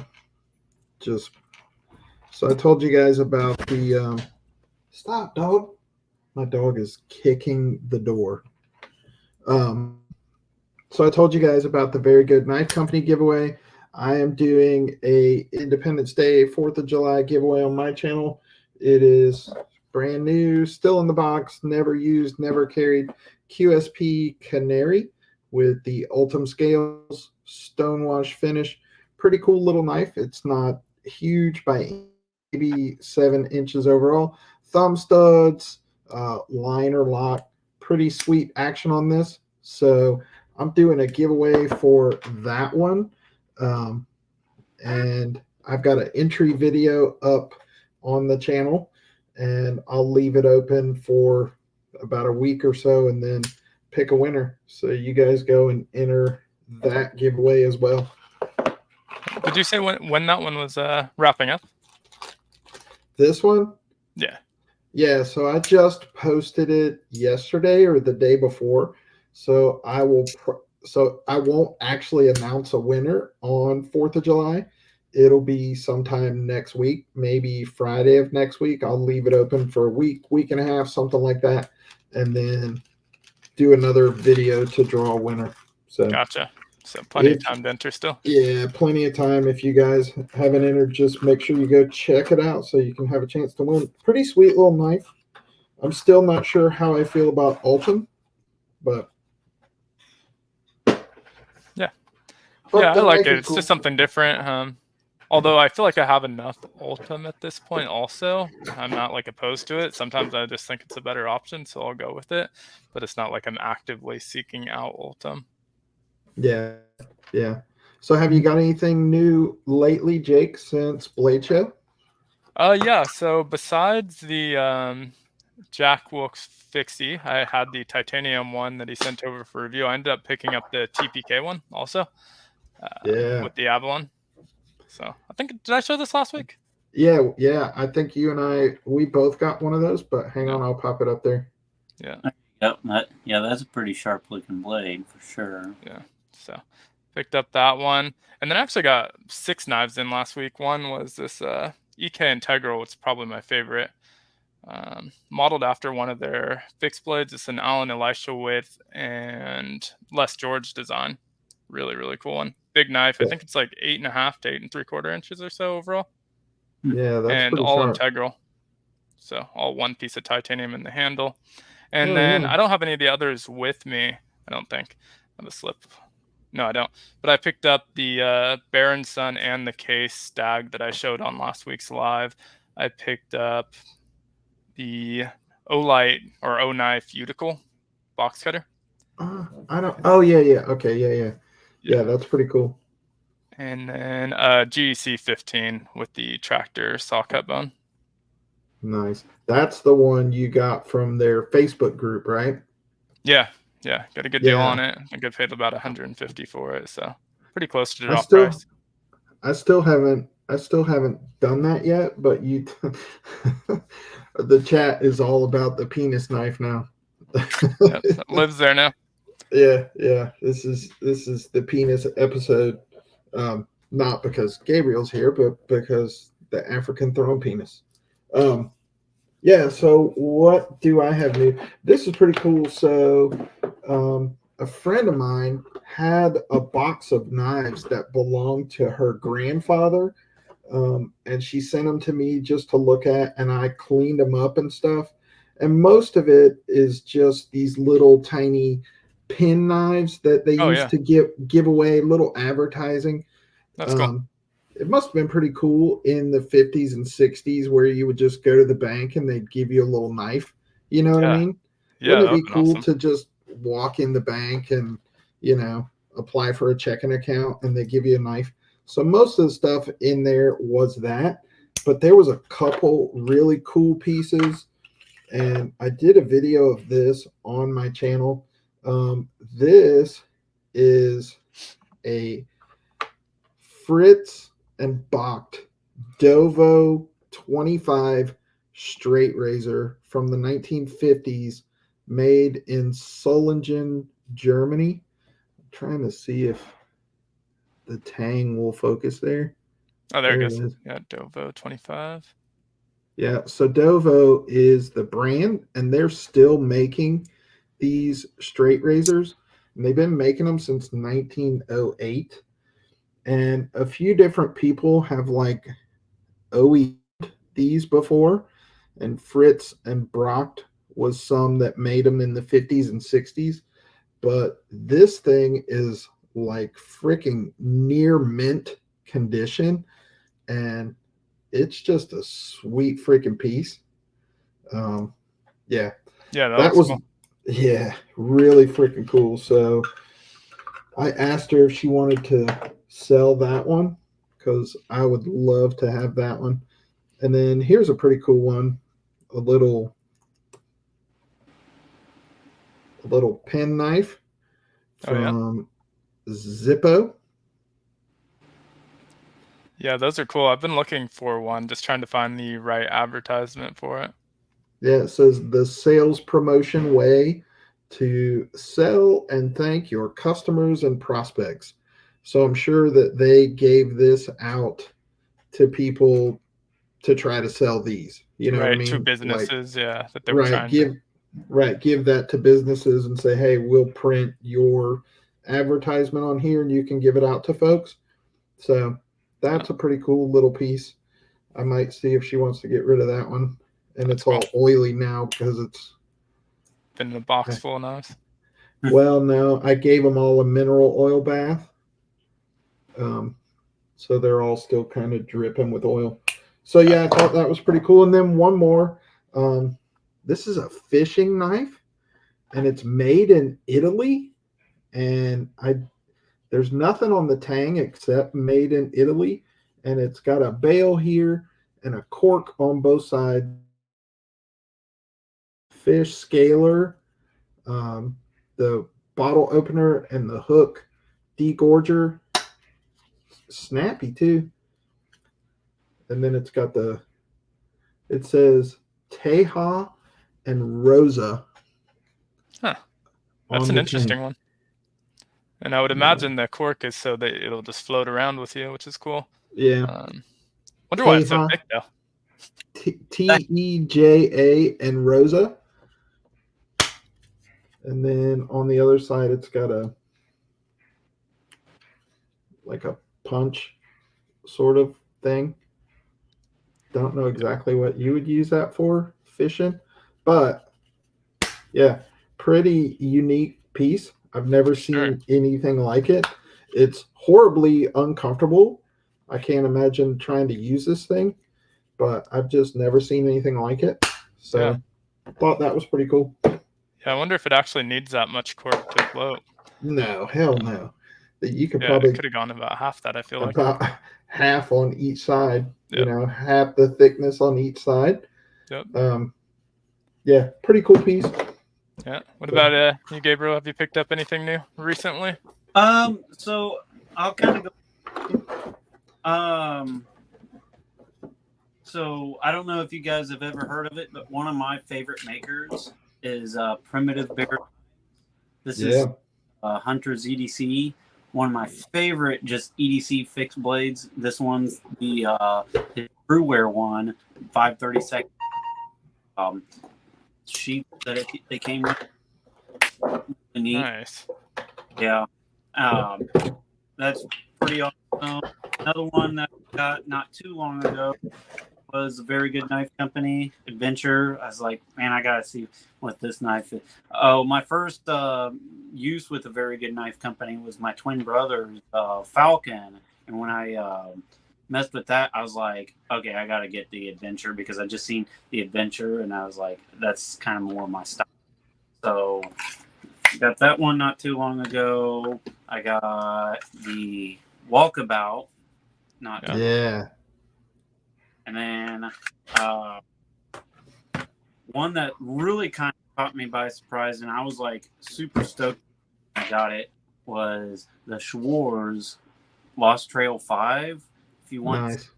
Speaker 1: I told you guys about the stop, dog. My dog is kicking the door. So I told you guys about the Very Good Knife Company giveaway. I am doing a Independence Day 4th of July giveaway on my channel. It is brand new, still in the box, never used, never carried, QSP Canary with the Ultim scales, stonewash finish. Pretty cool little knife. It's not huge by maybe 7 inches overall. Thumb studs, liner lock, pretty sweet action on this. So I'm doing a giveaway for that one. And I've got an entry video up on the channel, and I'll leave it open for about a week or so and then pick a winner. So you guys go and enter that giveaway as well.
Speaker 2: Did you say when that one was wrapping up?
Speaker 1: This one?
Speaker 2: Yeah.
Speaker 1: Yeah, so I just posted it yesterday or the day before. So I won't actually announce a winner on 4th of July. It'll be sometime next week, maybe Friday of next week. I'll leave it open for a week and a half, something like that, and then do another video to draw a winner. So
Speaker 2: gotcha. So plenty of time to enter still.
Speaker 1: Yeah, plenty of time. If you guys haven't entered, just make sure you go check it out so you can have a chance to win. Pretty sweet little knife. I'm still not sure how I feel about Ultim, but
Speaker 2: yeah, I like it. It's cool. Just something different. Although I feel like I have enough Ultim at this point also. I'm not like opposed to it. Sometimes I just think it's a better option, so I'll go with it. But it's not like I'm actively seeking out Ultim.
Speaker 1: Yeah, yeah. So have you got anything new lately, Jake, since Blade Show?
Speaker 2: Yeah, so besides the Jack Wilkes Fixie, I had the titanium one that he sent over for review. I ended up picking up the TPK one also. With the Avalon. So I think, did I show this last week?
Speaker 1: Yeah. I think you and we both got one of those, but hang on, I'll pop it up there.
Speaker 2: Yeah.
Speaker 3: Yep. That's a pretty sharp looking blade for sure.
Speaker 2: Yeah. So picked up that one. And then I actually got 6 knives in last week. One was this EK Integral, which is probably my favorite. Modeled after one of their fixed blades. It's an Allen Elisha width and Les George design. Really, really cool one. Big knife. I think it's like 8.5 to 8 3/4 inches or so overall.
Speaker 1: Yeah, that's
Speaker 2: and
Speaker 1: pretty
Speaker 2: all
Speaker 1: sharp.
Speaker 2: integral. So all one piece of titanium in the handle. And then I don't have any of the others with me. I don't think. I have a slip. No, I don't. But I picked up the Baron Sun and the Case Stag that I showed on last week's live. I picked up the O-Light or O-Knife Uticle box cutter.
Speaker 1: I don't. Oh yeah. Okay, yeah. That's pretty cool.
Speaker 2: And then GEC 15 with the tractor saw cut bone.
Speaker 1: Nice. That's the one you got from their Facebook group, right?
Speaker 2: Yeah. Got a good deal on it. I got paid about $150 for it, so pretty close to drop price.
Speaker 1: I still haven't done that yet, but the chat is all about the penis knife now.
Speaker 2: It lives there now.
Speaker 1: Yeah. This is the penis episode. Not because Gabriel's here, but because the African throne penis. Yeah, so what do I have new? This is pretty cool. So a friend of mine had a box of knives that belonged to her grandfather, and she sent them to me just to look at, and I cleaned them up and stuff. And most of it is just these little tiny pin knives that they used to give away, little advertising.
Speaker 2: That's cool.
Speaker 1: It must have been pretty cool in the 50s and 60s where you would just go to the bank and they'd give you a little knife. You know what I mean?
Speaker 2: Yeah.
Speaker 1: Wouldn't it be cool to just walk in the bank and, apply for a checking account and they give you a knife? So most of the stuff in there was that, but there was a couple really cool pieces. And I did a video of this on my channel. This is a Fritz and Bocht Dovo 25 straight razor from the 1950s, made in Solingen, Germany. I'm trying to see if the tang will focus there.
Speaker 2: Oh, there it goes. Yeah, Dovo 25.
Speaker 1: Yeah, so Dovo is the brand, and they're still making these straight razors, and they've been making them since 1908. And a few different people have OE'd these before, and Fritz and Brock was some that made them in the 50s and 60s. But this thing is like freaking near mint condition, and it's just a sweet freaking piece. Yeah,
Speaker 2: Yeah,
Speaker 1: that was
Speaker 2: cool.
Speaker 1: yeah, really freaking cool. So I asked her if she wanted to sell that one because I would love to have that one. And then here's a pretty cool one, a little pen knife from Zippo.
Speaker 2: Yeah, those are cool. I've been looking for one, just trying to find the right advertisement for it.
Speaker 1: Yeah, it says the sales promotion way to sell and thank your customers and prospects. So I'm sure that they gave this out to people to try to sell these. You know what I
Speaker 2: Right, to
Speaker 1: mean? Like,
Speaker 2: businesses, yeah, that they were
Speaker 1: right,
Speaker 2: trying to.
Speaker 1: give that to businesses and say, hey, we'll print your advertisement on here and you can give it out to folks. So that's a pretty cool little piece. I might see if she wants to get rid of that one. And it's all oily now because it's
Speaker 2: been in a box full of knives.
Speaker 1: Well, no, I gave them all a mineral oil bath. So they're all still kind of dripping with oil. So yeah, I thought that was pretty cool. And then one more. This is a fishing knife, and it's made in Italy. And there's nothing on the tang except made in Italy. And it's got a bail here and a cork on both sides. Fish scaler, the bottle opener, and the hook degorger. Snappy too. And then it's got it says Teja and Rosa.
Speaker 2: Huh. That's an interesting one. And I would imagine the cork is so that it'll just float around with you, which is cool.
Speaker 1: Yeah.
Speaker 2: Wonder why it's so thick though.
Speaker 1: Teja and Rosa. And then on the other side, it's got like a punch sort of thing. Don't know exactly what you would use that for, fishing, but yeah, pretty unique piece. I've never seen anything like it. It's horribly uncomfortable. I can't imagine trying to use this thing, but I've just never seen anything like it. So I thought that was pretty cool.
Speaker 2: Yeah, I wonder if it actually needs that much cork to float.
Speaker 1: No, hell no. You could
Speaker 2: it could have gone about half that, I feel like.
Speaker 1: About half on each side. Yep. You know, half the thickness on each side.
Speaker 2: Yep.
Speaker 1: Yeah, pretty cool piece.
Speaker 2: Yeah. What about you, Gabriel? Have you picked up anything new recently?
Speaker 3: So I'll kind of go. So I don't know if you guys have ever heard of it, but one of my favorite makers is Primitive Bear. This is Hunter's EDC. One of my favorite just EDC fixed blades. This one's the TrueWear one, 5/32 sheet that they came with.
Speaker 2: Nice.
Speaker 3: Yeah. That's pretty awesome. Another one that I got not too long ago was a Very Good Knife Company Adventure. I was like, man, I gotta see what this knife is. Oh, my first use with a Very Good Knife Company was my twin brother's Falcon, and when I messed with that, I was like, okay, I gotta get the Adventure because I just seen the Adventure, and I was like, that's kind of more my style. So got that one not too long ago. I got the Walkabout. And then one that really kind of caught me by surprise, and I was like super stoked when I got it, was the Schwarz Lost Trail 5. If you want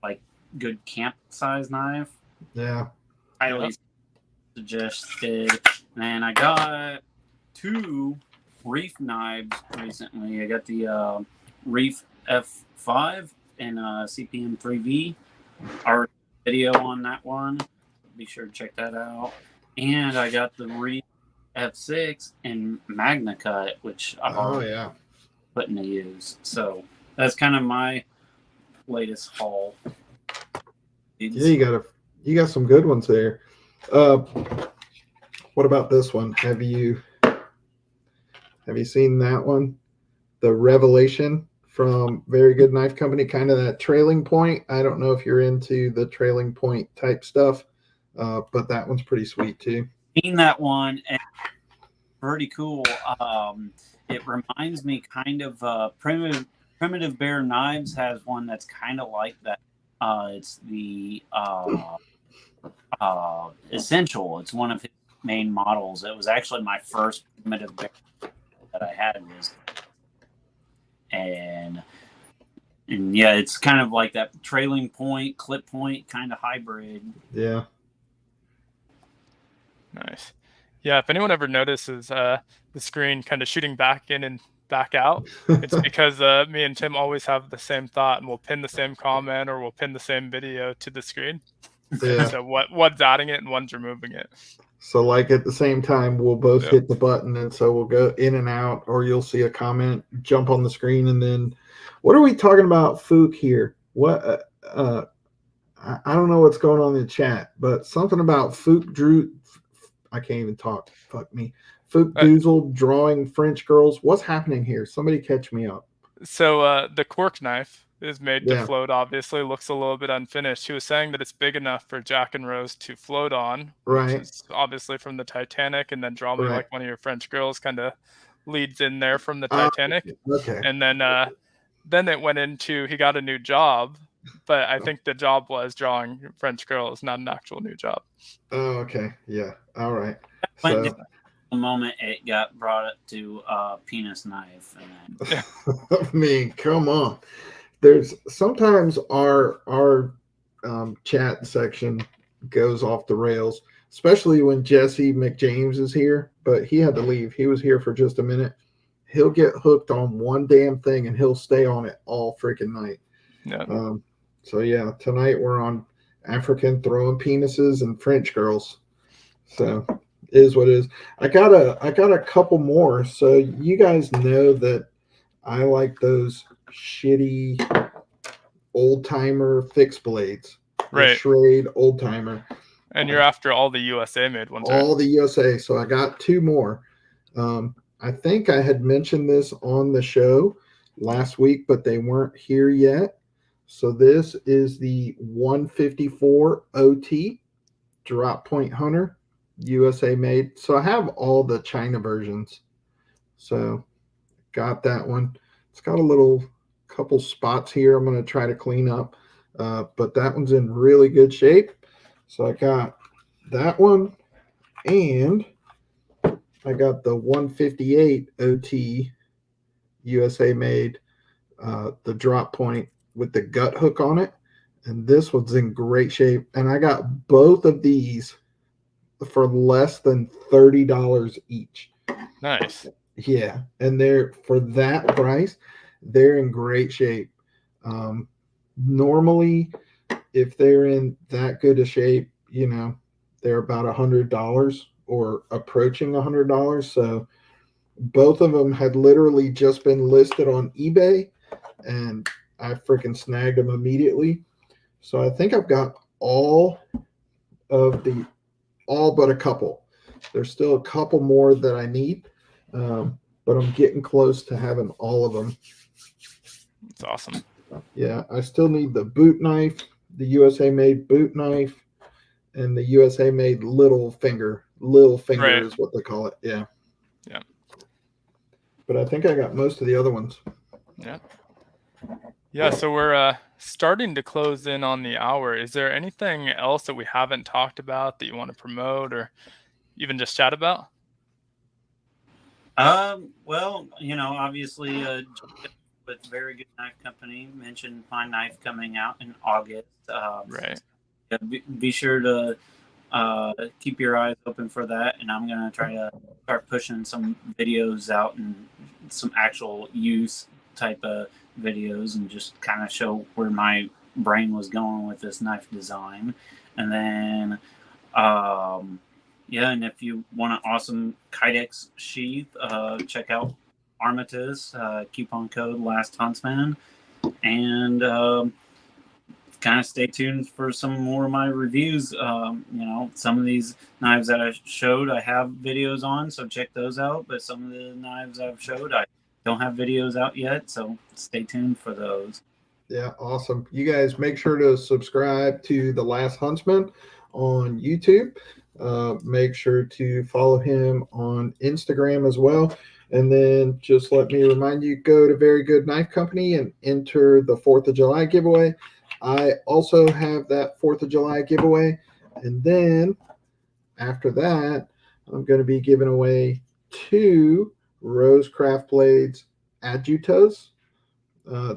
Speaker 3: like good camp size knife, highly suggested. And I got 2 Reef knives recently. I got the Reef F5 and CPM 3V. Our video on that one, be sure to check that out. And I got the Reef F6 and Magna Cut, which I've already put into use. So that's kind of my latest haul.
Speaker 1: Yeah, you got some good ones there. What about this one? Have you seen that one? The Revelation from Very Good Knife Company, kind of that trailing point. I don't know if you're into the trailing point type stuff, but that one's pretty sweet too.
Speaker 3: Seen that one, and pretty cool. It reminds me kind of Primitive Bear Knives has one that's kind of like that. It's the Essential. It's one of his main models. It was actually my first Primitive Bear that I had was, and yeah, it's kind of like that trailing point, clip point kind of hybrid.
Speaker 1: Yeah.
Speaker 2: Nice. Yeah, if anyone ever notices the screen kind of shooting back in and back out, it's because me and Tim always have the same thought, and we'll pin the same comment or we'll pin the same video to the screen.
Speaker 1: Yeah.
Speaker 2: So one's adding it and one's removing it.
Speaker 1: So like at the same time, we'll both hit the button, and so we'll go in and out, or you'll see a comment jump on the screen, and then what are we talking about, Fook here? What I don't know what's going on in the chat, but something about Fook Drew. I can't even talk. Fuck me. Fook Doozle drawing French girls. What's happening here? Somebody catch me up.
Speaker 2: So the cork knife is made to float, obviously. Looks a little bit unfinished. He was saying that it's big enough for Jack and Rose to float on, which is obviously from the Titanic, and then Draw Me Like One of Your French Girls kind of leads in there from the Titanic.
Speaker 1: Okay.
Speaker 2: And then it went into, he got a new job, but I think the job was drawing French girls, not an actual new job.
Speaker 1: Oh, okay. Yeah. All right.
Speaker 3: So the moment it got brought up to penis knife, and then...
Speaker 1: I mean, come on. There's sometimes our chat section goes off the rails, especially when Jesse McJames is here, but he had to leave. He was here for just a minute. He'll get hooked on one damn thing and he'll stay on it all freaking night.
Speaker 2: Yeah.
Speaker 1: So yeah, tonight we're on African throwing penises and French girls. So it is what it is. I got a couple more. So you guys know that I like those shitty old timer fixed blades.
Speaker 2: Right.
Speaker 1: Schrade old timer.
Speaker 2: And you're after all the USA made ones.
Speaker 1: All the USA. So I got two more. I think I had mentioned this on the show last week, but they weren't here yet. So this is the 154 OT Drop Point Hunter, USA made. So I have all the China versions. So got that one. It's got a couple spots here I'm going to try to clean up. But that one's in really good shape. So I got that one, and I got the 158 OT USA made, the drop point with the gut hook on it. And this one's in great shape. And I got both of these for less than $30 each.
Speaker 2: Nice.
Speaker 1: Yeah. And they're, for that price, they're in great shape. Normally, if they're in that good a shape, you know, they're about $100 or approaching $100. So both of them had literally just been listed on eBay, and I freaking snagged them immediately. So I think I've got all but a couple. There's still a couple more that I need, but I'm getting close to having all of them.
Speaker 2: That's awesome.
Speaker 1: Yeah, I still need the boot knife, the USA made boot knife, and the USA made little finger. Little finger is what they call it. Yeah.
Speaker 2: Yeah.
Speaker 1: But I think I got most of the other ones.
Speaker 2: Yeah. Yeah, so we're starting to close in on the hour. Is there anything else that we haven't talked about that you want to promote or even just chat about?
Speaker 3: Well, you know, obviously, with Very Good Knife Company, mentioned my knife coming out in August.
Speaker 2: Right.
Speaker 3: Yeah, be sure to keep your eyes open for that, and I'm gonna try to start pushing some videos out and some actual use type of videos, and just kind of show where my brain was going with this knife design. And then yeah, and if you want an awesome Kydex sheath, check out Armitage, coupon code Last Huntsman, and kind of stay tuned for some more of my reviews. You know, some of these knives that I showed, I have videos on, so check those out. But some of the knives I've showed, I Don't have videos out yet, so stay tuned for those.
Speaker 1: Yeah, awesome. You guys make sure to subscribe to The Last Huntsman on YouTube. Make sure to follow him on Instagram as well. And then just let me remind you, go to Very Good Knife Company and enter the 4th of July giveaway. I also have that 4th of July giveaway. And then after that, I'm going to be giving away 2 ROSECRAFT blades adjutos.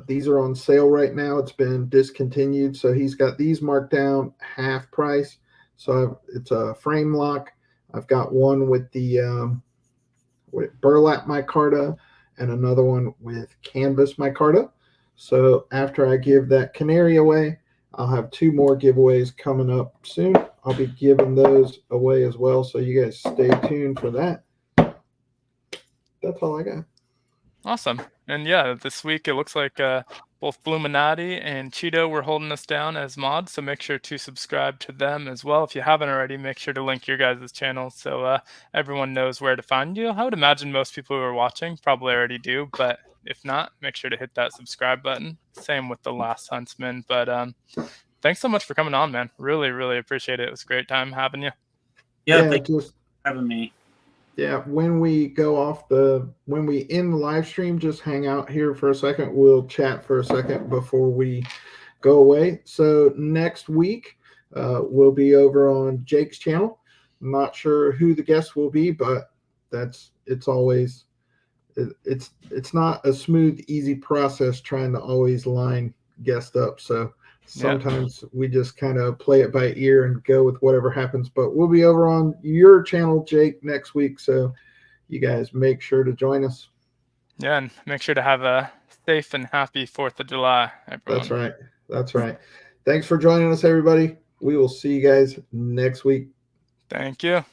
Speaker 1: These are on sale right now. It's been discontinued, so he's got these marked down half price. So it's a frame lock. I've got one with the with burlap micarta and another one with canvas micarta. So after I give that canary away, I'll have 2 more giveaways coming up soon. I'll be giving those away as well, so you guys stay tuned for that. That's all I got.
Speaker 2: Awesome. And yeah, this week it looks like both Bluminati and Cheeto were holding us down as mods, so make sure to subscribe to them as well. If you haven't already, make sure to link your guys' channels so everyone knows where to find you. I would imagine most people who are watching probably already do, but if not, make sure to hit that subscribe button. Same with The Last Huntsman. But thanks so much for coming on, man. Really, really appreciate it. It was a great time having you.
Speaker 3: Yeah, thank you for having me.
Speaker 1: Yeah, when we end the live stream, just hang out here for a second. We'll chat for a second before we go away. So next week, we'll be over on Jake's channel. I'm not sure who the guest will be, but it's not a smooth, easy process trying to always line guests up. So sometimes we just kind of play it by ear and go with whatever happens. But we'll be over on your channel, Jake, next week. So you guys make sure to join us.
Speaker 2: Yeah, and make sure to have a safe and happy 4th of July, everyone.
Speaker 1: That's right. That's right. Thanks for joining us, everybody. We will see you guys next week.
Speaker 2: Thank you.